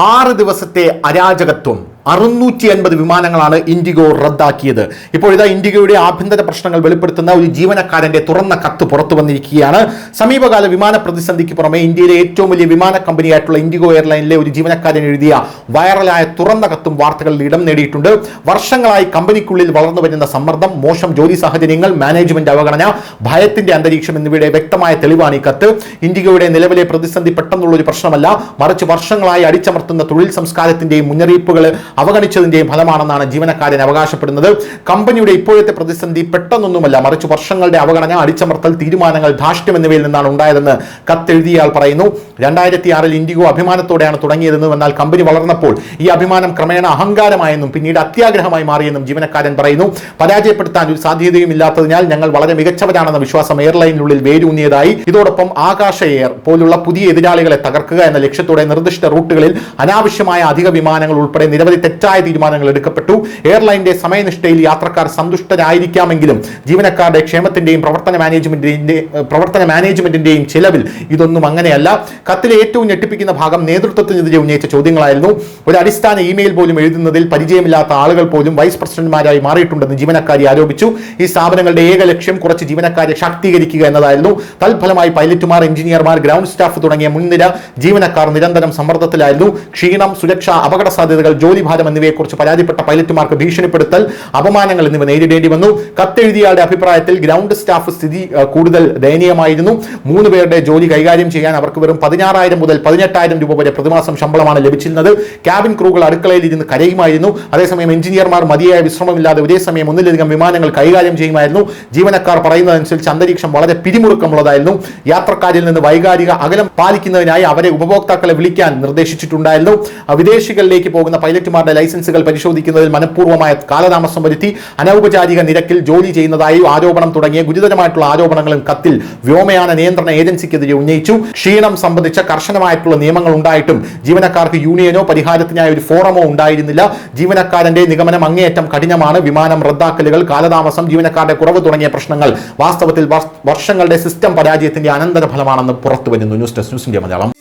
6 ദിവസത്തെ അരാജകത്വം 650 വിമാനങ്ങളാണ് ഇൻഡിഗോ റദ്ദാക്കിയത്. ഇപ്പോഴിതാ ഇൻഡിഗോയുടെ ആഭ്യന്തര പ്രശ്നങ്ങൾ വെളിപ്പെടുത്തുന്ന ഒരു ജീവനക്കാരന്റെ തുറന്ന കത്ത് പുറത്തു വന്നിരിക്കുകയാണ്. സമീപകാല വിമാന പ്രതിസന്ധിക്ക് പുറമെ ഇന്ത്യയിലെ ഏറ്റവും വലിയ വിമാന കമ്പനിയായിട്ടുള്ള ഇൻഡിഗോ എയർലൈനിലെ ഒരു ജീവനക്കാരൻ എഴുതിയ വൈറലായ തുറന്ന കത്തും വാർത്തകളിൽ ഇടം നേടിയിട്ടുണ്ട്. വർഷങ്ങളായി കമ്പനിക്കുള്ളിൽ വളർന്നു വരുന്ന സമ്മർദ്ദം, മോശം ജോലി സാഹചര്യങ്ങൾ, മാനേജ്മെന്റ് അവഗണന, ഭയത്തിന്റെ അന്തരീക്ഷം എന്നിവയുടെ വ്യക്തമായ തെളിവാണ് ഈ കത്ത്. ഇൻഡിഗോയുടെ നിലവിലെ പ്രതിസന്ധി പെട്ടെന്നുള്ള ഒരു പ്രശ്നമല്ല, മറിച്ച് വർഷങ്ങളായി അടിച്ചമർത്തുന്ന തൊഴിൽ സംസ്കാരത്തിന്റെയും മുന്നറിയിപ്പുകൾ അവഗണിച്ചതിന്റെയും ഫലമാണെന്നാണ് ജീവനക്കാരൻ അവകാശപ്പെടുന്നത്. കമ്പനിയുടെ ഇപ്പോഴത്തെ പ്രതിസന്ധി പെട്ടെന്നൊന്നുമല്ല, മറിച്ച് വർഷങ്ങളുടെ അവഗണന, അടിച്ചമർത്തൽ, തീരുമാനങ്ങൾ, ധാർഷ്ട്യം എന്നിവയിൽ നിന്നാണ് ഉണ്ടായതെന്ന് കത്തെഴുതിയയാൾ പറയുന്നു. 2006 ഇൻഡിഗോ അഭിമാനത്തോടെയാണ് തുടങ്ങിയതെന്നും എന്നാൽ കമ്പനി വളർന്നപ്പോൾ ഈ അഭിമാനം ക്രമേണ അഹങ്കാരമായെന്നും പിന്നീട് അത്യാഗ്രഹമായി മാറിയെന്നും ജീവനക്കാരൻ പറയുന്നു. പരാജയപ്പെടുത്താൻ ഒരു സാധ്യതയും ഇല്ലാത്തതിനാൽ ഞങ്ങൾ വളരെ മികച്ചവരാണെന്ന വിശ്വാസം എയർലൈനിനുള്ളിൽ വേരൂന്നിയതായി. ഇതോടൊപ്പം ആകാശ എയർ പോലുള്ള പുതിയ എതിരാളികളെ തകർക്കുക എന്ന ലക്ഷ്യത്തോടെ നിർദ്ദിഷ്ട റൂട്ടുകളിൽ അനാവശ്യമായ അധിക വിമാനങ്ങൾ ഉൾപ്പെടെ നിരവധി തെറ്റായ തീരുമാനങ്ങൾ എടുക്കപ്പെട്ടു. എയർലൈനിന്റെ സമയനിഷ്ഠയിൽ യാത്രക്കാർ സന്തുഷ്ടരായിരിക്കാമെങ്കിലും ജീവനക്കാരുടെ ക്ഷേമത്തിന്റെയും പ്രവർത്തന മാനേജ്മെന്റിന്റെയും ചെലവിൽ ഇതൊന്നും അങ്ങനെയല്ല. കത്തിലെ ഏറ്റവും ഞെട്ടിപ്പിക്കുന്ന ഭാഗം നേതൃത്വത്തിനെതിരെ ഉന്നയിച്ച ചോദ്യങ്ങളായിരുന്നു. ഒരു അടിസ്ഥാന ഇമെയിൽ പോലും എഴുതുന്നതിൽ പരിചയമില്ലാത്ത ആളുകൾ പോലും വൈസ് പ്രസിഡന്റുമാരായി മാറിയിട്ടുണ്ടെന്ന് ജീവനക്കാരി ആരോപിച്ചു. ഈ സ്ഥാപനങ്ങളുടെ ഏക ലക്ഷ്യം കുറച്ച് ജീവനക്കാരെ ശാക്തീകരിക്കുക എന്നതായിരുന്നു. തൽഫലമായി പൈലറ്റുമാർ, എഞ്ചിനീയർമാർ, ഗ്രൗണ്ട് സ്റ്റാഫ് തുടങ്ങിയ മുൻനിര ജീവനക്കാർ നിരന്തരം സമ്മർദ്ദത്തിലായിരുന്നു. ക്ഷീണം, സുരക്ഷ, അപകട സാധ്യതകൾ, ജോലിഭാരം എന്നിവയെക്കുറിച്ച് പരാതിപ്പെട്ട പൈലറ്റുമാർക്ക് ഭീഷണിപ്പെടുത്തൽ, അപമാനങ്ങൾ എന്നിവ നേരിടേണ്ടി വന്നു. കത്തെഴുതിയയാളുടെ അഭിപ്രായത്തിൽ ഗ്രൗണ്ട് സ്റ്റാഫ് സ്ഥിതി കൂടുതൽ ദയനീയമായിരുന്നു. 3 പേരുടെ ജോലി കൈകാര്യം ചെയ്യാൻ അവർക്ക് വെറും 16,000 മുതൽ 18,000 രൂപ വരെ പ്രതിമാസം ശമ്പളമാണ് ലഭിച്ചിരുന്നത്. ക്യാബിൻ ക്രൂകൾ അടുക്കളയിൽ ഇരുന്ന് കരയുമായിരുന്നു. അതേസമയം എഞ്ചിനീയർമാർ മതിയായ വിശ്രമമില്ലാതെ ഒരേ സമയം ഒന്നിലധികം വിമാനങ്ങൾ കൈകാര്യം ചെയ്യുമായിരുന്നു. ജീവനക്കാർ പറയുന്നതനുസരിച്ച് അന്തരീക്ഷം വളരെ പിരിമുറുക്കമുള്ളതായിരുന്നു. യാത്രക്കാരിൽ നിന്ന് വൈകാരിക അകലം പാലിക്കുന്നതിനായി അവരെ ഉപഭോക്താക്കളെ വിളിക്കാൻ നിർദ്ദേശിച്ചിട്ടുണ്ടായിരുന്നു. വിദേശികളിലേക്ക് പോകുന്ന പൈലറ്റുമാരുടെ ലൈസൻസുകൾ പരിശോധിക്കുന്നതിൽ മനഃപൂർവ്വമായ കാലതാമസം വരുത്തി അനൗപചാരിക നിരക്കിൽ ജോലി ചെയ്യുന്നതായി ആരോപണം തുടങ്ങിയ ഗുരുതരമായിട്ടുള്ള ആരോപണങ്ങളും കത്തിൽ വ്യോമയാന നിയന്ത്രണ ഏജൻസിക്കെതിരെ ഉന്നയിച്ചു. ക്ഷീണം സംബന്ധിച്ച കർശനമായിട്ടുള്ള നിയമങ്ങൾ ഉണ്ടായിട്ടും ജീവനക്കാർക്ക് യൂണിയനോ പരിഹാരത്തിനായി ഒരു ഫോറമോ ഉണ്ടായിരുന്നില്ല. ജീവനക്കാരന്റെ നിഗമനം അങ്ങേയറ്റം കഠിനമാണ്. വിമാനം റദ്ദാക്കലുകൾ, കാലതാമസം, ജീവനക്കാരുടെ കുറവ് തുടങ്ങിയ പ്രശ്നങ്ങൾ വാസ്തവത്തിൽ വർഷങ്ങളുടെ സിസ്റ്റം പരാജയത്തിന്റെ അനന്തരഫലമാണെന്ന് പുറത്തുവരുന്നു. News desk, news India Malayalam.